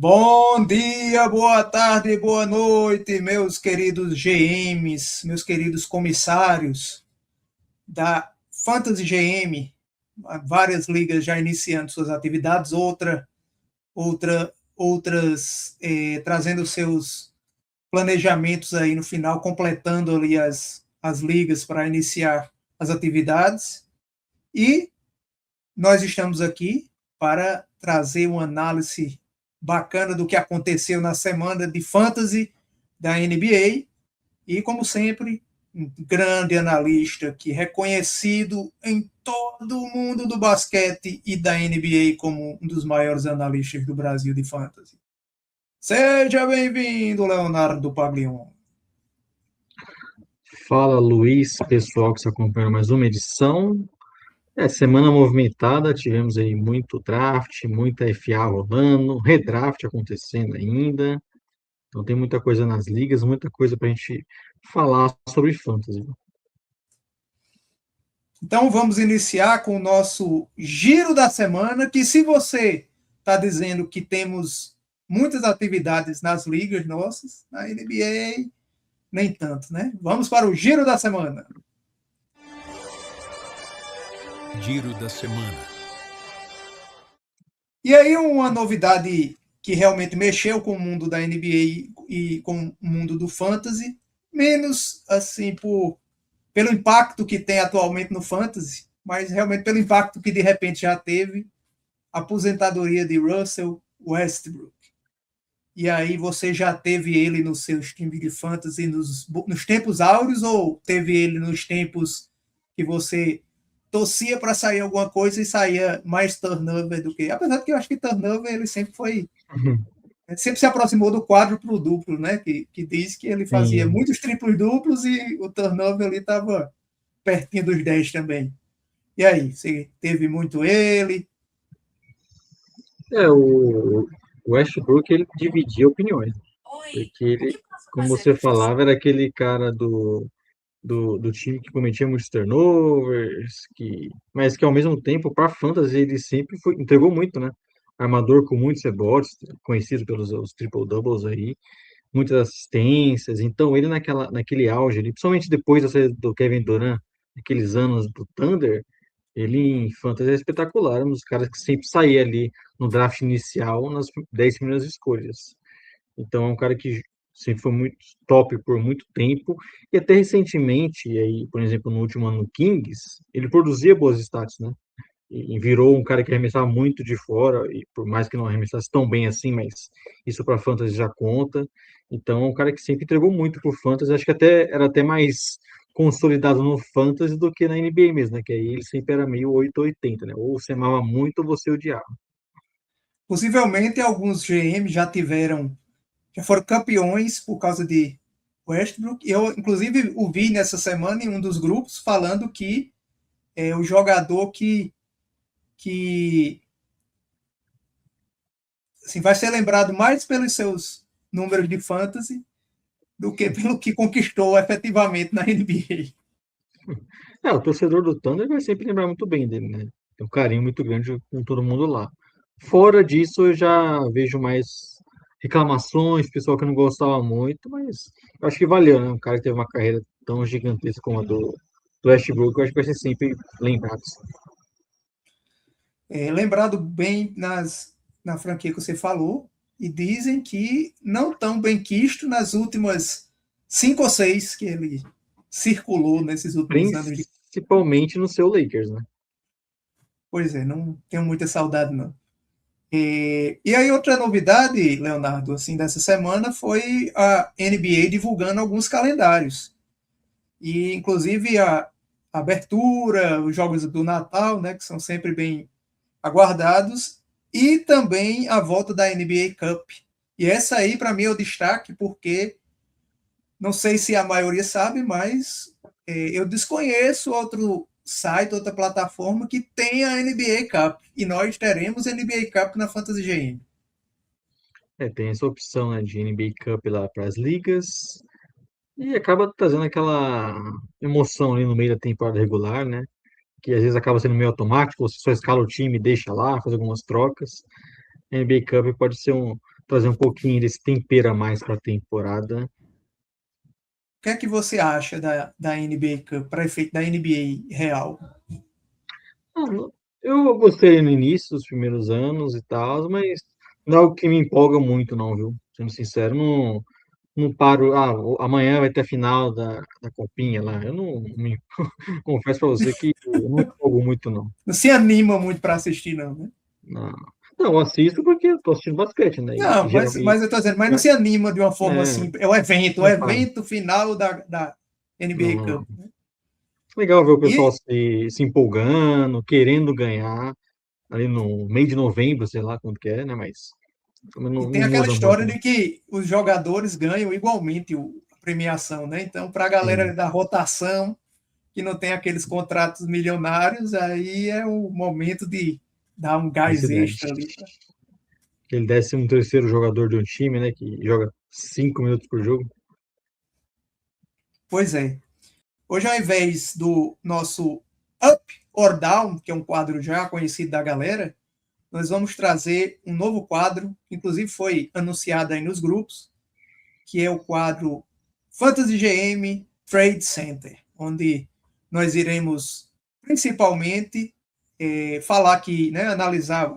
Bom dia, boa tarde, boa noite, meus queridos GMs, meus queridos comissários da Fantasy GM. Várias ligas já iniciando suas atividades, outras trazendo seus planejamentos aí no final, completando ali as ligas para iniciar as atividades. E nós estamos aqui para trazer uma análise bacana do que aconteceu na semana de fantasy da NBA e, como sempre, um grande analista que é reconhecido em todo o mundo do basquete e da NBA como um dos maiores analistas do Brasil de fantasy. Seja bem-vindo, Leonardo Paglion. Fala, Luiz, pessoal que se acompanha mais uma edição. Semana movimentada, tivemos aí muito draft, muita FA rolando, redraft acontecendo ainda. Então tem muita coisa nas ligas, muita coisa para a gente falar sobre fantasy. Então vamos iniciar com o nosso giro da semana, que se você está dizendo que temos muitas atividades nas ligas nossas, na NBA, nem tanto, né? Vamos para o giro da semana. Giro da semana. E aí uma novidade que realmente mexeu com o mundo da NBA e com o mundo do fantasy, menos assim pelo impacto que tem atualmente no fantasy, mas realmente pelo impacto que de repente já teve a aposentadoria de Russell Westbrook. E aí você já teve ele nos seus times de fantasy nos tempos áureos ou teve ele nos tempos que você torcia para sair alguma coisa e saía mais turnover do que... Apesar de que eu acho que turnover ele sempre foi... Sempre se aproximou do quádruplo duplo, né? Que diz que ele fazia Sim, muitos triplos duplos e o turnover ali estava pertinho dos 10 também. E aí, você teve muito ele? o Westbrook ele dividia opiniões, porque ele, como você falava, era aquele cara do time que cometia muitos turnovers, mas que ao mesmo tempo, para fantasy, ele sempre entregou muito, né? Armador com muitos rebotes, conhecido pelos os triple-doubles aí, muitas assistências. Então, ele naquele auge ali, principalmente depois da saída do Kevin Durant, aqueles anos do Thunder, ele em fantasy é espetacular, um dos caras que sempre saía ali no draft inicial, nas 10 primeiras escolhas. Então, é um cara que sempre foi muito top por muito tempo. E até recentemente, e aí, por exemplo, no último ano no Kings, ele produzia boas stats, né? E virou um cara que arremessava muito de fora, e por mais que não arremessasse tão bem assim, mas isso para fantasy já conta. Então, é um cara que sempre entregou muito pro fantasy. Acho que era até mais consolidado no fantasy do que na NBA mesmo, né? Que aí ele sempre era meio 880, né? Ou você amava muito ou você odiava. Possivelmente alguns GM já foram campeões por causa de Westbrook. Eu, inclusive, o vi nessa semana em um dos grupos falando que é o jogador que assim, vai ser lembrado mais pelos seus números de fantasy do que pelo que conquistou efetivamente na NBA. O torcedor do Thunder vai sempre lembrar muito bem dele, né? Tem um carinho muito grande com todo mundo lá. Fora disso, eu já vejo mais reclamações, pessoal que não gostava muito, mas eu acho que valeu, né? Um cara que teve uma carreira tão gigantesca como a do Westbrook, eu acho que vai ser sempre lembrado. Lembrado bem na franquia que você falou, e dizem que não tão bem quisto nas últimas 5 ou 6 que ele circulou nesses últimos anos. Principalmente no seu Lakers, né? Pois é, não tenho muita saudade, não. E aí, outra novidade, Leonardo, assim, dessa semana foi a NBA divulgando alguns calendários. E, inclusive, a abertura, os jogos do Natal, né, que são sempre bem aguardados, e também a volta da NBA Cup. E essa aí, para mim, é o destaque, porque não sei se a maioria sabe, mas eu desconheço outro site, outra plataforma que tenha a NBA Cup. E nós teremos a NBA Cup na Fantasy GM. Tem essa opção, né, de NBA Cup lá para as ligas e acaba trazendo aquela emoção ali no meio da temporada regular, né? Que às vezes acaba sendo meio automático, você só escala o time e deixa lá, faz algumas trocas. NBA Cup pode ser trazer um pouquinho desse tempero a mais para a temporada. O que é que você acha da NBA Cup, para efeito da NBA real? Eu gostei no início, dos primeiros anos e tal, mas não é algo que me empolga muito, não, viu? Sendo sincero, não paro. Amanhã vai ter a final da Copinha lá. Eu não me confesso para você que eu não empolgo muito, não. Não se anima muito para assistir, não, né? Não, não, eu assisto porque eu tô assistindo basquete, né? E, Não, geralmente, mas eu tô dizendo, mas não se anima de uma forma é, assim. É o não para. evento final da Não, NBA Cup. não. Legal ver o pessoal E, se empolgando, querendo ganhar ali no meio de novembro, sei lá quando que é, né? Mas também e tem não aquela muda história muito, né? de que os jogadores ganham igualmente a premiação, né? Então, para a Sim, galera da rotação, que não tem aqueles contratos milionários, aí é o momento de dar um gás coincidente. extra ali. Aquele 13º jogador de um time, né? Que joga 5 minutos por jogo. Pois é. Hoje, ao invés do nosso Up or Down, que é um quadro já conhecido da galera, nós vamos trazer um novo quadro, que inclusive foi anunciado aí nos grupos, que é o quadro Fantasy GM Trade Center, onde nós iremos principalmente falar aqui, né, analisar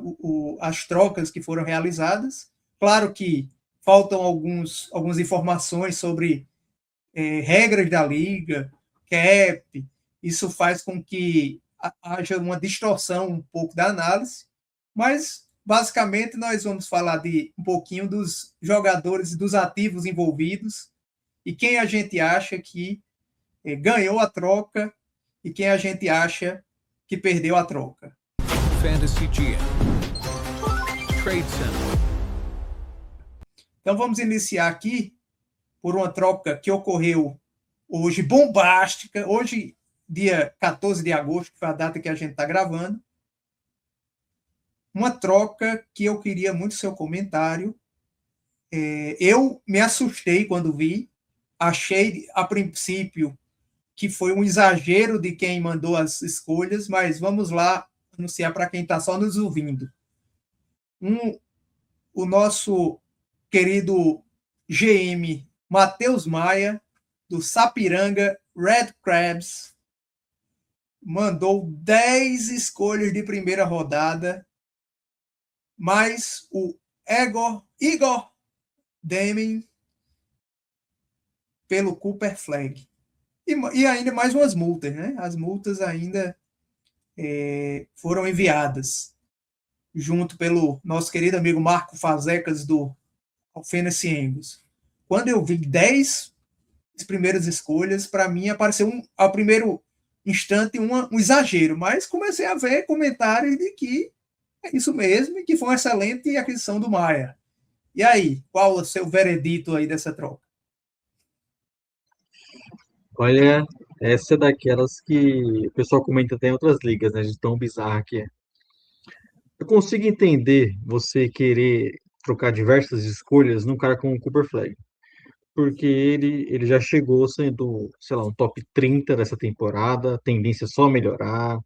as trocas que foram realizadas. Claro que faltam algumas informações sobre regras da liga, cap, isso faz com que haja uma distorção um pouco da análise, mas basicamente nós vamos falar de um pouquinho dos jogadores e dos ativos envolvidos e quem a gente acha que ganhou a troca e quem a gente acha que perdeu a troca. Fantasy GM. Trade Center. Então vamos iniciar aqui por uma troca que ocorreu hoje, bombástica, hoje, dia 14 de agosto, que foi a data que a gente está gravando. Uma troca que eu queria muito seu comentário. Eu me assustei quando vi, achei a princípio que foi um exagero de quem mandou as escolhas, mas vamos lá anunciar para quem está só nos ouvindo. O nosso querido GM Matheus Maia, do Sapiranga Red Crabs, mandou 10 escolhas de primeira rodada, mais o Igor Deming pelo Cooper Flag. E ainda mais umas multas, né? As multas ainda foram enviadas junto pelo nosso querido amigo Marco Fazecas do Alfenas Ciengos. Quando eu vi 10 primeiras escolhas, para mim apareceu ao primeiro instante um exagero, mas comecei a ver comentários de que é isso mesmo e que foi uma excelente aquisição do Maia. E aí, qual o seu veredito aí dessa troca? Olha, essa é daquelas que o pessoal comenta até em outras ligas, né? De tão bizarra que é. Eu consigo entender você querer trocar diversas escolhas num cara como o Cooper Flag, porque ele já chegou sendo, sei lá, um top 30 dessa temporada, tendência só a melhorar,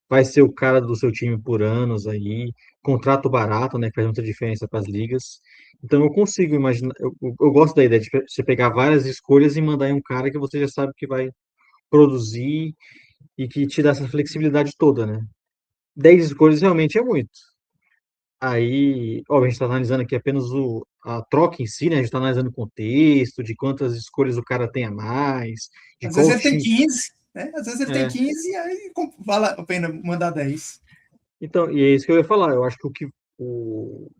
vai ser o cara do seu time por anos aí, contrato barato, né, que faz muita diferença para as ligas. Então eu consigo imaginar, eu gosto da ideia de você pegar várias escolhas e mandar em um cara que você já sabe que vai produzir e que te dá essa flexibilidade toda, né? 10 escolhas realmente é muito. Aí, ó, a gente está analisando aqui apenas a troca em si, né? A gente está analisando o contexto, de quantas escolhas o cara tem a mais, de Às vezes qual ele tem time. 15, né? Às vezes ele tem É. 15 e aí vale a pena mandar 10. Então, e é isso que eu ia falar. Eu acho que o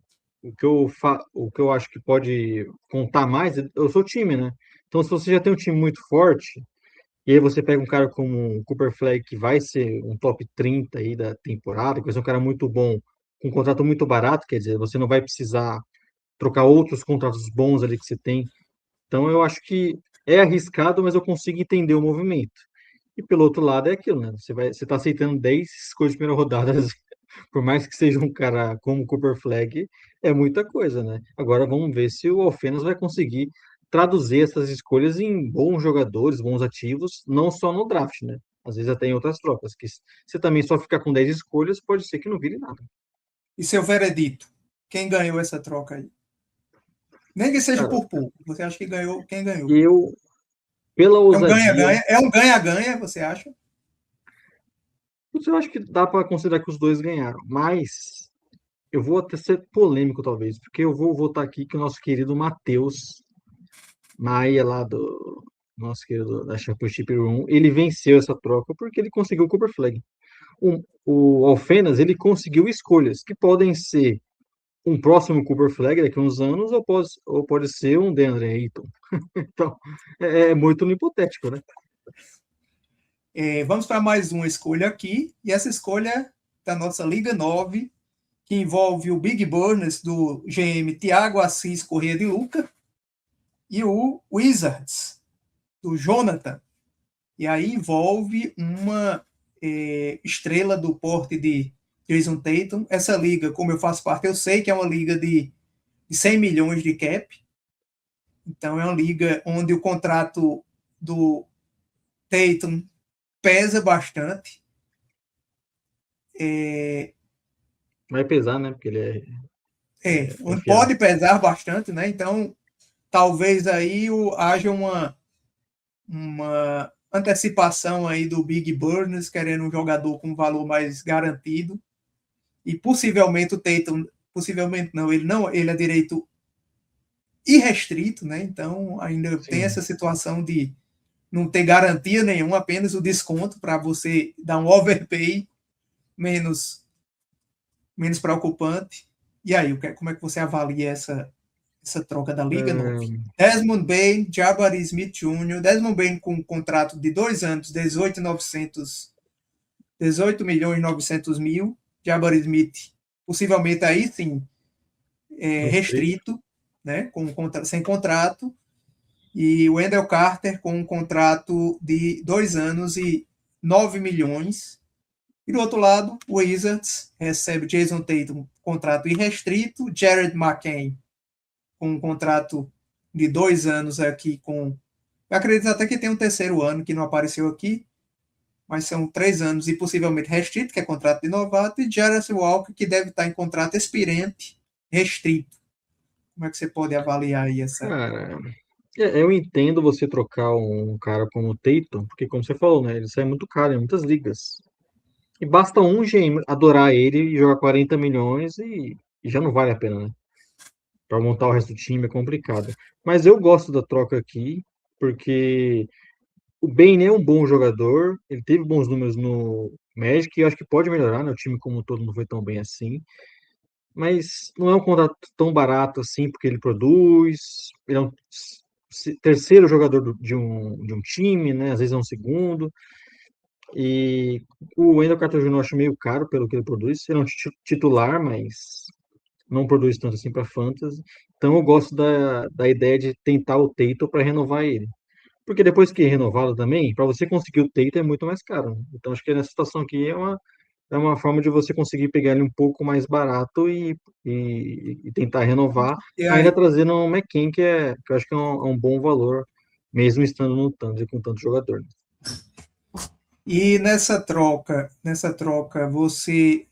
que eu acho que pode contar mais é o seu time, né? Então, se você já tem um time muito forte, e aí você pega um cara como o Cooper Flag, que vai ser um top 30 aí da temporada, que vai ser um cara muito bom, com um contrato muito barato, quer dizer, você não vai precisar trocar outros contratos bons ali que você tem. Então, eu acho que é arriscado, mas eu consigo entender o movimento. E pelo outro lado é aquilo, né? Você tá aceitando 10 escolhas de primeira rodada, por mais que seja um cara como o Cooper Flag, é muita coisa, né? Agora vamos ver se o Alfenas vai conseguir traduzir essas escolhas em bons jogadores, bons ativos, não só no draft, né? Às vezes até em outras trocas, que se também só ficar com 10 escolhas, pode ser que não vire nada. E seu veredito? Quem ganhou essa troca aí? Nem que seja Cara, por pouco. Você acha que ganhou? Quem ganhou? eu, pela É um ousadia, ganha-ganha? É um ganha-ganha, você acha? eu acho que dá para considerar que os dois ganharam, mas eu vou até ser polêmico, talvez, porque eu vou votar aqui que o nosso querido Matheus Maia, lá do nosso querido da Championship Room, ele venceu essa troca porque ele conseguiu o Cooper Flag. O Alfenas, ele conseguiu escolhas que podem ser um próximo Cooper Flag daqui a uns anos ou pode ser um DeAndre Ayton. Então, é muito no hipotético, né? Vamos para mais uma escolha aqui, e essa escolha da nossa Liga 9, que envolve o Big Burners do GM Thiago Assis Corrêa de Luca e o Wizards do Jonathan. E aí envolve uma estrela do porte de Jason Tatum. Essa liga, como eu faço parte, eu sei que é uma liga de 100 milhões de cap. Então é uma liga onde o contrato do Tatum pesa bastante. Vai pesar, né? Porque ele é confiável. Pode pesar bastante, né? Então, talvez aí haja uma antecipação aí do Big Burners querendo um jogador com valor mais garantido, e possivelmente o Tatum, possivelmente não, ele é direito irrestrito, né? Então ainda Sim. tem essa situação de não ter garantia nenhuma, apenas o desconto para você dar um overpay menos preocupante. E aí, como é que você avalia essa troca da Liga 9? Desmond Bane, Jabari Smith Jr., Desmond Bane com um contrato de 2 anos, 18 milhões e 900 mil, Jabari Smith, possivelmente aí sim, restrito, né, sem contrato, e o Wendell Carter com um contrato de 2 anos e 9 milhões. E do outro lado, o Wizards recebe Jason Tatum, contrato irrestrito, Jared McCain com um contrato de 2 anos aqui eu acredito até que tem um terceiro ano que não apareceu aqui, mas são 3 anos e possivelmente restrito, que é contrato de novato, e Jarvis Walker, que deve estar em contrato expirante restrito. Como é que você pode avaliar aí essa... Cara, eu entendo você trocar um cara como o Tatum, porque como você falou, né? Ele sai muito caro em muitas ligas. E basta um GM adorar ele e jogar 40 milhões e já não vale a pena, né? Para montar o resto do time é complicado. Mas eu gosto da troca aqui, porque o Bane é um bom jogador, ele teve bons números no Magic, e eu acho que pode melhorar, né? O time como um todo não foi tão bem assim. Mas não é um contrato tão barato assim, porque ele produz, ele é um terceiro jogador de um time, né? Às vezes é um segundo. E o Wendell Carter Jr. eu acho meio caro pelo que ele produz. Ele é um titular, mas não produz tanto assim para fantasy. Então eu gosto da ideia de tentar o Tatum para renovar ele. Porque depois que é renovado também, para você conseguir o Tatum é muito mais caro, né? Então acho que nessa situação aqui é uma forma de você conseguir pegar ele um pouco mais barato e tentar renovar, E aí, ainda trazendo um McKinn que eu acho que é um bom valor, mesmo estando no Thunder com tanto jogador, né? e nessa troca, você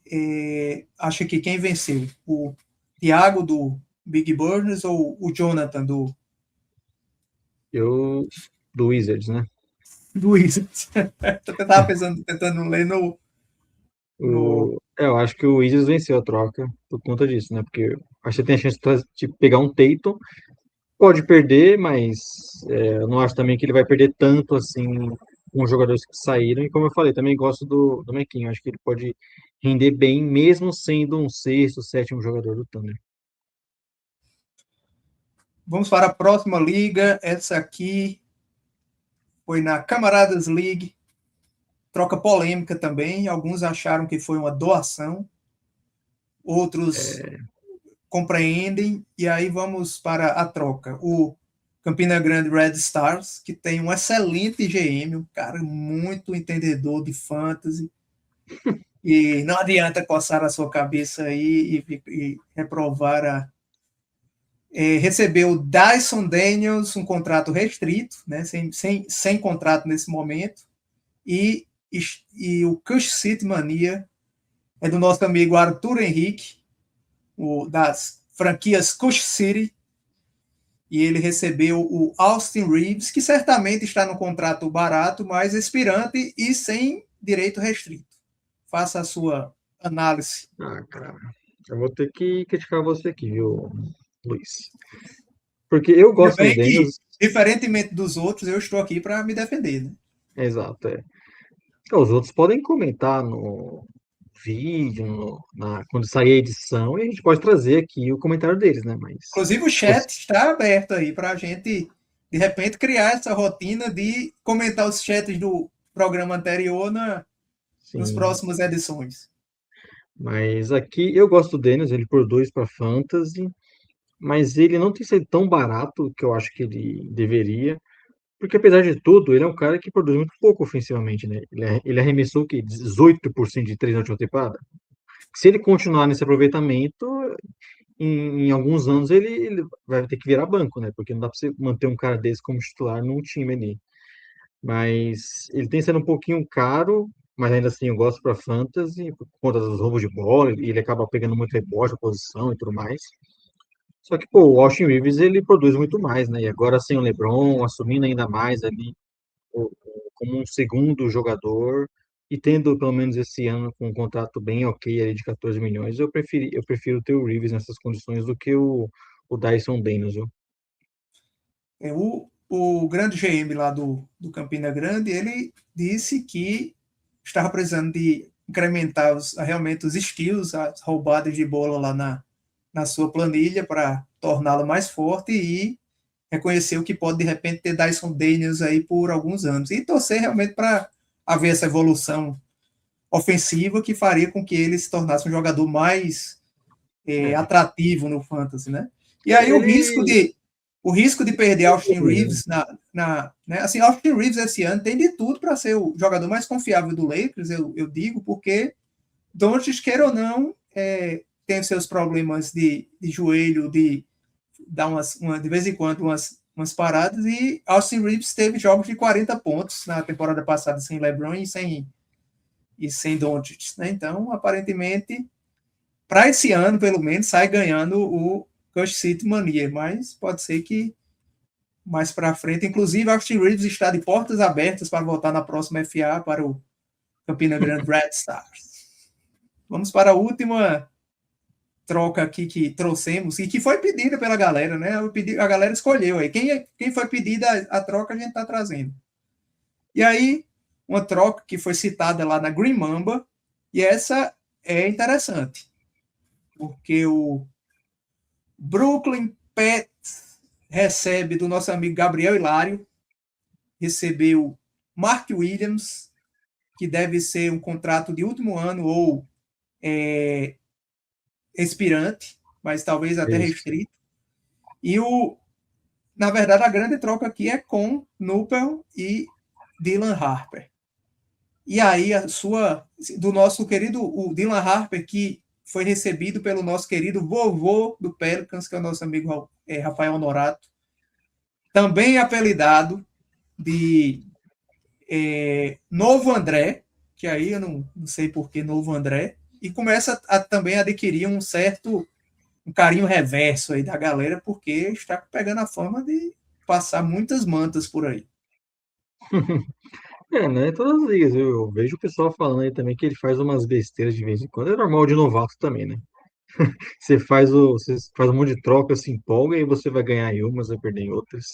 acha que quem venceu? O Thiago do Big Burners ou o Jonathan do Do Wizards, né? Wizards? Eu estava tentando ler no... Eu acho que o Wizards venceu a troca por conta disso, né? Porque acho que tem a chance de pegar um Tatum. Pode perder, mas eu não acho também que ele vai perder tanto assim com os jogadores que saíram. E como eu falei, também gosto do Mequinho. Acho que ele pode render bem, mesmo sendo um sexto, sétimo jogador do Thunder. Vamos para a próxima liga. Essa aqui foi na Camaradas League. Troca polêmica também. Alguns acharam que foi uma doação. Outros compreendem. E aí vamos para a troca. O Campina Grande Red Stars, que tem um excelente GM, um cara muito entendedor de fantasy. E não adianta coçar a sua cabeça aí e reprovar recebeu Dyson Daniels, um contrato restrito, né, sem contrato nesse momento, e o Cush City Mania é do nosso amigo Arthur Henrique, das franquias Cush City, e ele recebeu o Austin Reeves, que certamente está no contrato barato, mas expirante e sem direito restrito. Faça a sua análise. Ah, cara, eu vou ter que criticar você aqui, viu, Luiz? Porque eu Ainda gosto do bem que, Daniels, diferentemente dos outros, eu estou aqui para me defender. Né? exato, é. Então, os outros podem comentar no vídeo, quando sair a edição, e a gente pode trazer aqui o comentário deles, né? Mas, Inclusive, o chat está aberto aí para a gente, de repente, criar essa rotina de comentar os chats do programa anterior nas sim, próximas edições. mas aqui eu gosto do Daniels, ele produz para Fantasy, mas ele não tem sido tão barato que eu acho que ele deveria, porque apesar de tudo, ele é um cara que produz muito pouco ofensivamente, né? Ele arremessou o quê? 18% de três na última temporada. Se ele continuar nesse aproveitamento, em alguns anos ele vai ter que virar banco, né? Porque não dá para você manter um cara desse como titular num time ali. Mas ele tem sido um pouquinho caro, mas ainda assim eu gosto para fantasy, por conta dos roubos de bola, e ele acaba pegando muito rebote, a posição e tudo mais. Só que, pô, o Austin Reeves, ele produz muito mais, né? E agora sem o LeBron, assumindo ainda mais ali como um segundo jogador e tendo pelo menos esse ano com um contrato bem ok ali de 14 milhões, eu prefiro ter o Reeves nessas condições do que o Dyson Daniels, viu? O grande GM lá do Campina Grande, ele disse que estava precisando de incrementar realmente os skills, as roubadas de bola lá na sua planilha para torná-la mais forte e reconheceu que pode, de repente, ter Dyson Daniels aí por alguns anos. E torcer realmente para haver essa evolução ofensiva que faria com que ele se tornasse um jogador mais É. atrativo no fantasy, né? E aí Ele. o risco de perder Austin Né? Reeves né? Assim, Austin Reeves esse ano tem de tudo para ser o jogador mais confiável do Lakers, eu digo, porque Doncic, queira ou não, tem seus problemas de joelho, de dar de vez em quando umas paradas, e Austin Reeves teve jogos de 40 pontos na temporada passada sem LeBron e sem Doncic, né? Então, aparentemente, para esse ano, pelo menos, sai ganhando o Cush City Mania, mas pode ser que mais para frente, inclusive, Austin Reeves está de portas abertas para voltar na próxima FA para o Campina Grande Red Stars. Vamos para a última troca aqui que trouxemos e que foi pedida pela galera, né? A galera escolheu aí. Quem foi pedida a troca, a gente está trazendo. E aí, uma troca que foi citada lá na Green Mamba, e essa é interessante, porque o Brooklyn Pets recebe do nosso amigo Gabriel Hilário, recebeu Mark Williams, que deve ser um contrato de último ano ou expirante, mas talvez até Isso. restrito. E na verdade, a grande troca aqui é com Nupel e Dylan Harper. E aí, do nosso querido o Dylan Harper, que foi recebido pelo nosso querido vovô do Pelicans, que é o nosso amigo Rafael Norato, também apelidado de Novo André, que aí eu não sei por que Novo André, e começa a também adquirir um carinho reverso aí da galera, porque está pegando a fama de passar muitas mantas por aí. É, né? Todas as ligas. Eu vejo o pessoal falando aí também que ele faz umas besteiras de vez em quando. É normal de novato também, né? Você faz um monte de troca, se empolga e você vai ganhar em umas, vai perder em outras.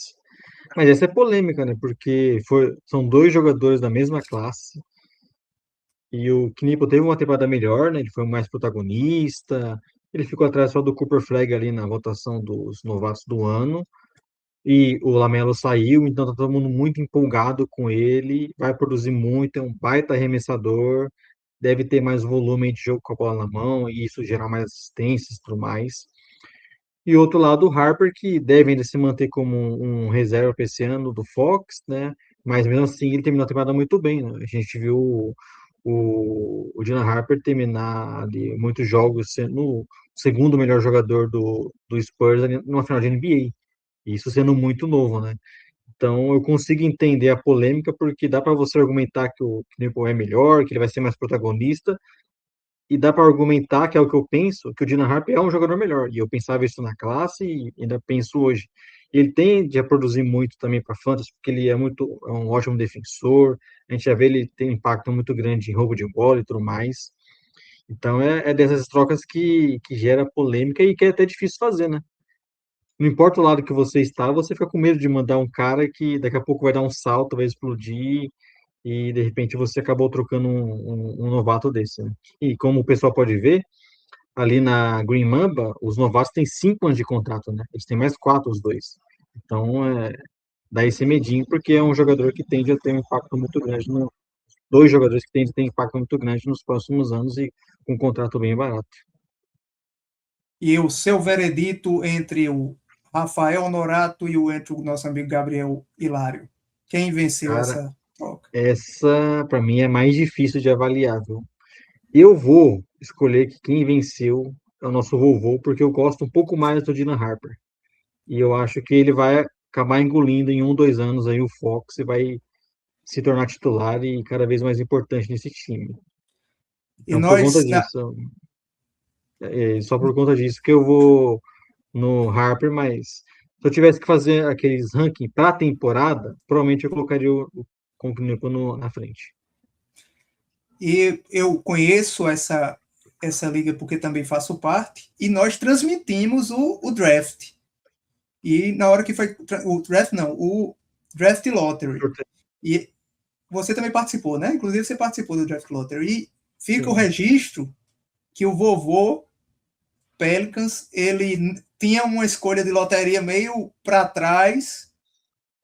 Mas essa é polêmica, né? Porque são dois jogadores da mesma classe. E o Knipo teve uma temporada melhor, né? Ele foi o mais protagonista. Ele ficou atrás só do Cooper Flag ali na votação dos novatos do ano. E o Lamelo saiu, então tá todo mundo muito empolgado com ele. Vai produzir muito, é um baita arremessador. Deve ter mais volume de jogo com a bola na mão e isso gerar mais assistências e tudo mais. E outro lado, o Harper, que deve ainda se manter como um reserva para esse ano do Fox, né? Mas mesmo assim, ele terminou a temporada muito bem, né? A gente viu o Dylan Harper terminar ali muitos jogos sendo o segundo melhor jogador do Spurs ali numa final de NBA. Isso sendo muito novo, né? Então eu consigo entender a polêmica, porque dá para você argumentar que o Knipo é melhor, que ele vai ser mais protagonista, e dá para argumentar, que é o que eu penso, que o Dylan Harper é um jogador melhor. E eu pensava isso na classe e ainda penso hoje. Ele tende a produzir muito também para fantasy, porque ele é um ótimo defensor. A gente já vê ele tem um impacto muito grande em roubo de bola e tudo mais. Então é dessas trocas que gera polêmica e que é até difícil fazer, né? Não importa o lado que você está, você fica com medo de mandar um cara que daqui a pouco vai dar um salto, vai explodir, e de repente você acabou trocando um novato desse, né? E como o pessoal pode ver, ali na Green Mamba, os novatos têm 5 anos de contrato, né? Eles têm mais 4, os dois. Então, dá esse medinho, porque é um jogador que tende a ter um impacto muito grande, dois jogadores que tendem a ter um impacto muito grande nos próximos anos e com um contrato bem barato. E o seu veredito entre o Rafael Honorato e entre o nosso amigo Gabriel Hilário? Quem venceu Cara, essa troca? essa, para mim, é mais difícil de avaliar, viu? Eu vou escolher que quem venceu é o nosso vovô, porque eu gosto um pouco mais do Dylan Harper. E eu acho que ele vai acabar engolindo em 1, 2 anos aí o Fox e vai se tornar titular e cada vez mais importante nesse time. E Então, por conta nós, disso, só por conta disso que eu vou no Harper, mas se eu tivesse que fazer aqueles rankings para a temporada, provavelmente eu colocaria o Conklin na frente. e eu conheço essa liga porque também faço parte, e nós transmitimos o draft. E na hora que foi o draft, não, o draft lottery. E você também participou, né? Inclusive você participou do draft lottery. E fica Sim. o registro que o vovô Pelicans, ele tinha uma escolha de loteria meio para trás,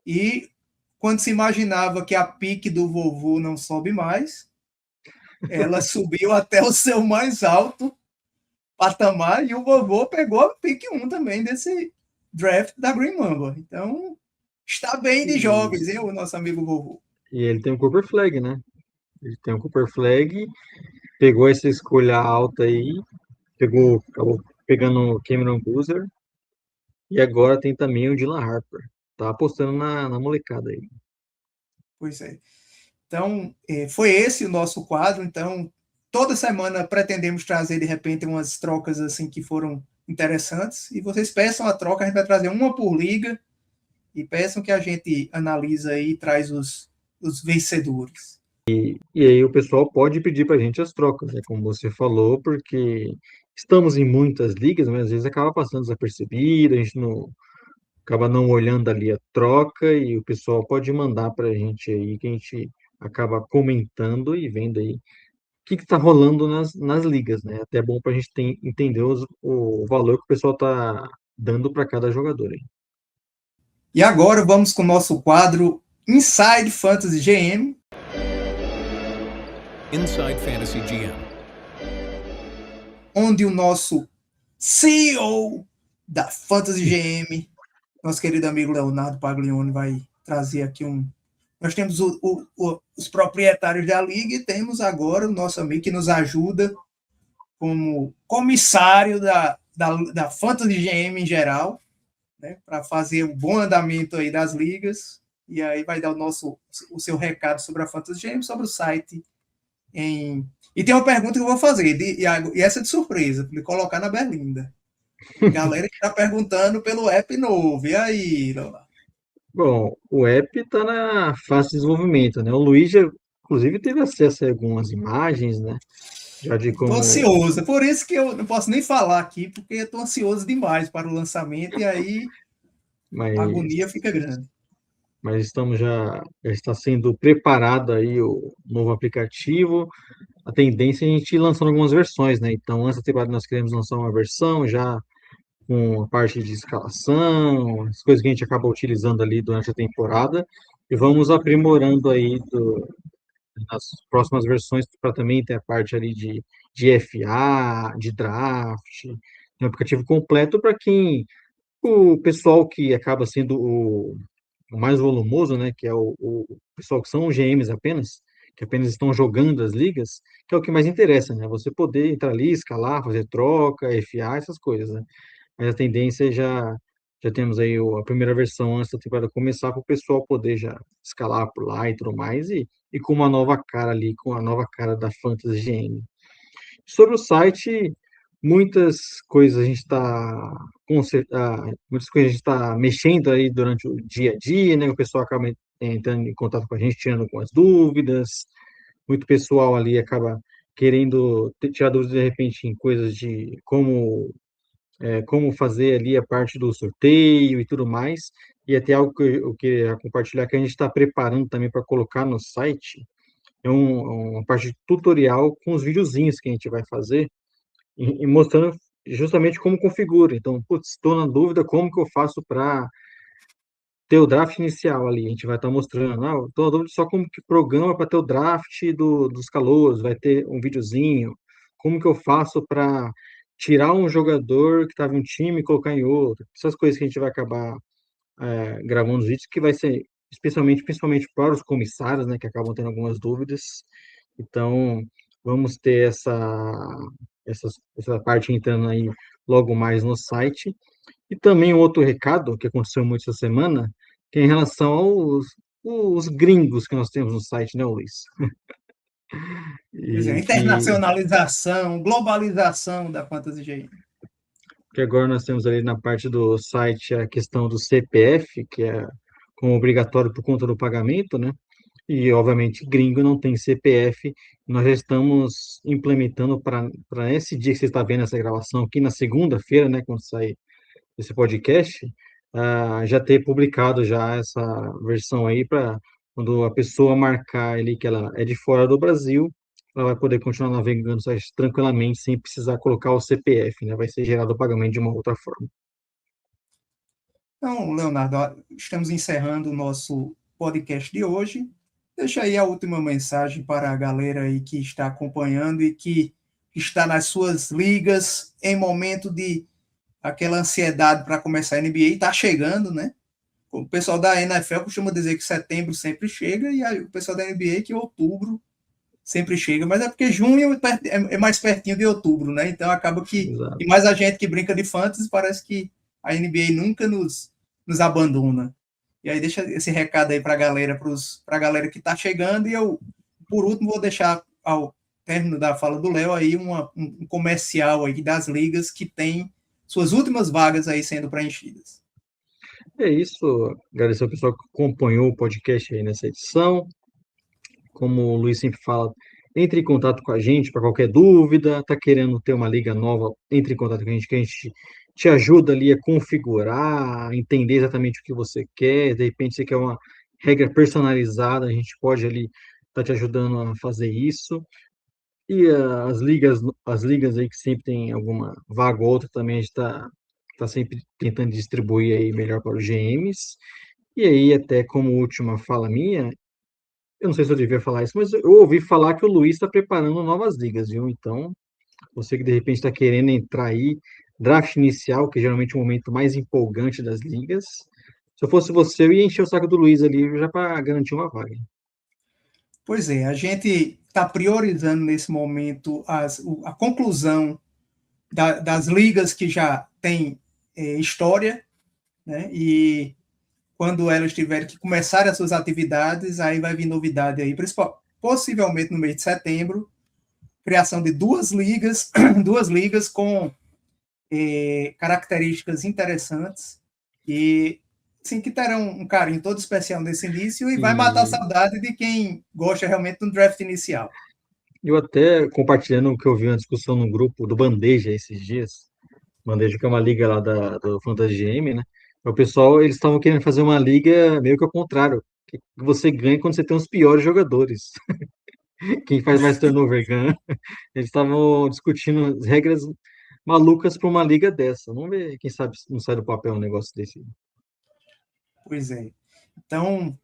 e quando se imaginava que a pique do vovô não sobe mais, ela subiu até o seu mais alto patamar, e o vovô pegou a pick 1 também desse draft da Green Mamba. Então, está bem de jovens, hein, o nosso amigo vovô. E ele tem um Cooper Flag, né? Ele tem um Cooper Flag, pegou essa escolha alta aí, acabou pegando o Cameron Boozer, e agora tem também o Dylan Harper. Tá apostando na molecada aí. Pois é. Então, foi esse o nosso quadro. Então, toda semana pretendemos trazer, de repente, umas trocas assim que foram interessantes. E vocês peçam a troca, a gente vai trazer uma por liga. E peçam que a gente analisa aí e traz os vencedores. E aí o pessoal pode pedir pra gente as trocas, né? Como você falou, porque estamos em muitas ligas, mas às vezes acaba passando desapercebido, a gente não acaba não olhando ali a troca, e o pessoal pode mandar pra gente aí, que a gente acaba comentando e vendo aí que está rolando nas ligas, né? Até é bom para a gente entender o valor que o pessoal está dando para cada jogador aí. E agora vamos com o nosso quadro Inside Fantasy GM. Inside Fantasy GM. Onde o nosso CEO da Fantasy GM, nosso querido amigo Leonardo Paglione, vai trazer aqui um. Nós temos os proprietários da liga, e temos agora o nosso amigo que nos ajuda como comissário da Fantasy GM em geral, né, para fazer um bom andamento aí das ligas. E aí vai dar o seu recado sobre a Fantasy GM, sobre o site. E tem uma pergunta que eu vou fazer, e essa é de surpresa, para colocar na berlinda. Galera que está perguntando pelo app novo. E aí, Lola? Bom, o app está na fase de desenvolvimento, né? O Luiz já, inclusive, teve acesso a algumas imagens, né? Já de Estou como. ansioso, por isso que eu não posso nem falar aqui, porque estou ansioso demais para o lançamento, e aí a Mas, agonia fica grande. mas estamos já está sendo preparado aí o novo aplicativo. A tendência é a gente ir lançando algumas versões, né? Então, antes da temporada nós queremos lançar uma versão já com a parte de escalação, as coisas que a gente acaba utilizando ali durante a temporada, e vamos aprimorando aí nas próximas versões para também ter a parte ali de FA, de draft, um aplicativo completo para quem, o pessoal que acaba sendo o mais volumoso, né, que é o pessoal que são GMs apenas, que apenas estão jogando as ligas, que é o que mais interessa, né? Você poder entrar ali, escalar, fazer troca, FA, essas coisas, né? Mas a tendência é já temos aí a primeira versão antes da temporada começar para o pessoal poder já escalar por lá e tudo mais, e com uma nova cara ali, com a nova cara da Fantasy GM. Sobre o site, muitas coisas a gente está muitas coisas a gente está mexendo aí durante o dia a dia, né? O pessoal acaba entrando em contato com a gente, tirando algumas dúvidas. Muito pessoal ali acaba querendo tirar dúvidas de repente em coisas de como fazer ali a parte do sorteio e tudo mais. E até algo que eu queria compartilhar que a gente está preparando também para colocar no site. É uma parte de tutorial com os videozinhos que a gente vai fazer e mostrando justamente como configura. Então, putz, estou na dúvida como que eu faço para ter o draft inicial ali. A gente vai estar mostrando, estou na dúvida só como que programa para ter o draft dos calouros, vai ter um videozinho. Como que eu faço para tirar um jogador que estava em um time e colocar em outro. Essas coisas que a gente vai acabar gravando os vídeos, que vai ser principalmente para os comissários, né, que acabam tendo algumas dúvidas. Então, vamos ter essa parte entrando aí logo mais no site. E também um outro recado que aconteceu muito essa semana, que é em relação os gringos que nós temos no site, né, Luiz? Pois é, E internacionalização, globalização da Fantasy GM. que agora nós temos ali na parte do site a questão do CPF, que é como obrigatório por conta do pagamento, né? E, obviamente, gringo não tem CPF. Nós já estamos implementando para esse dia que você está vendo essa gravação aqui, na segunda-feira, né, quando sair esse podcast, já ter publicado já essa versão aí para quando a pessoa marcar ali que ela é de fora do Brasil, ela vai poder continuar navegando tranquilamente, sem precisar colocar o CPF, né? Vai ser gerado o pagamento de uma outra forma. Então, Leonardo, estamos encerrando o nosso podcast de hoje. Deixa aí a última mensagem para a galera aí que está acompanhando e que está nas suas ligas em momento de aquela ansiedade para começar a NBA. Está chegando, né? O pessoal da NFL costuma dizer que setembro sempre chega e aí o pessoal da NBA que outubro sempre chega, mas é porque junho é mais pertinho de outubro, né? Então acaba que... Exato. E mais a gente que brinca de fantasy, parece que a NBA nunca nos abandona. E aí deixa esse recado aí para a galera que está chegando. E eu, por último, vou deixar ao término da fala do Léo aí um comercial aí das ligas que tem suas últimas vagas aí sendo preenchidas. É isso. Agradecer ao pessoal que acompanhou o podcast aí nessa edição. Como o Luiz sempre fala, entre em contato com a gente para qualquer dúvida. Está querendo ter uma liga nova, entre em contato com a gente, que a gente te ajuda ali a configurar, a entender exatamente o que você quer. De repente você quer uma regra personalizada, a gente pode ali estar te ajudando a fazer isso. E as ligas aí que sempre tem alguma vaga ou outra também, a gente está sempre tentando distribuir aí melhor para os GMs. E aí, até como última fala minha, eu não sei se eu devia falar isso, mas eu ouvi falar que o Luiz está preparando novas ligas, viu? Então, você que de repente está querendo entrar aí, draft inicial, que é geralmente o momento mais empolgante das ligas. Se eu fosse você, eu ia encher o saco do Luiz ali já para garantir uma vaga. Pois é, a gente está priorizando nesse momento a conclusão das ligas que já têm história, né? E quando elas tiverem que começar as suas atividades, aí vai vir novidade aí, possivelmente no mês de setembro, criação de duas ligas com características interessantes e sim, que terão um carinho todo especial nesse início e vai matar a saudade de quem gosta realmente do draft inicial. Eu até compartilhando o que eu vi uma discussão no grupo do Bandeja esses dias, Bandeja que é uma liga lá do Fantasy GM, né? O pessoal, eles estavam querendo fazer uma liga meio que ao contrário, que você ganha quando você tem os piores jogadores. Quem faz mais turnover ganha. Eles estavam discutindo as regras malucas para uma liga dessa. Vamos ver, quem sabe não sai do papel um negócio desse. Pois é. Então,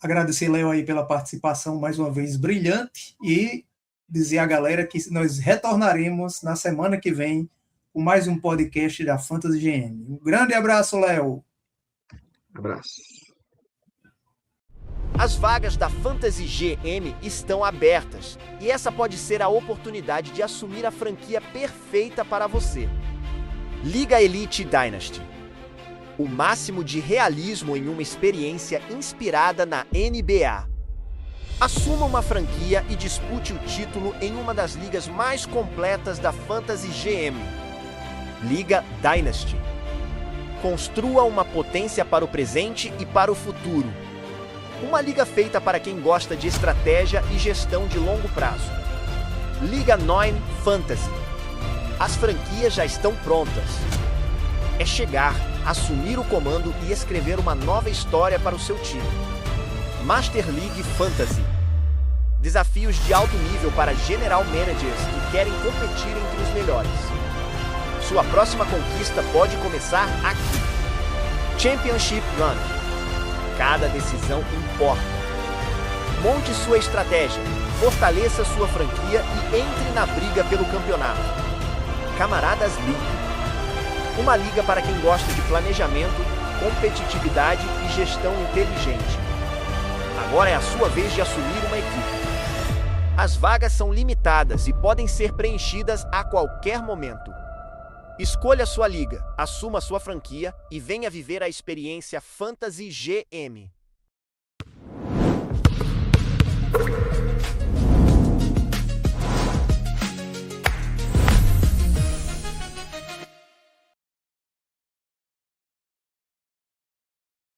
agradecer, Léo, aí pela participação mais uma vez brilhante e dizer à galera que nós retornaremos na semana que vem com mais um podcast da Fantasy GM. Um grande abraço, Léo. Abraço. As vagas da Fantasy GM estão abertas e essa pode ser a oportunidade de assumir a franquia perfeita para você. Liga Elite Dynasty. O máximo de realismo em uma experiência inspirada na NBA. Assuma uma franquia e dispute o título em uma das ligas mais completas da Fantasy GM. Liga Dynasty. Construa uma potência para o presente e para o futuro. Uma liga feita para quem gosta de estratégia e gestão de longo prazo. Liga 9 Fantasy. As franquias já estão prontas. É chegar, assumir o comando e escrever uma nova história para o seu time. Master League Fantasy. Desafios de alto nível para General Managers que querem competir entre os melhores. Sua próxima conquista pode começar aqui. Championship Run. Cada decisão importa. Monte sua estratégia, fortaleça sua franquia e entre na briga pelo campeonato. Camaradas League. Uma liga para quem gosta de planejamento, competitividade e gestão inteligente. Agora é a sua vez de assumir uma equipe. As vagas são limitadas e podem ser preenchidas a qualquer momento. Escolha sua liga, assuma sua franquia e venha viver a experiência Fantasy GM.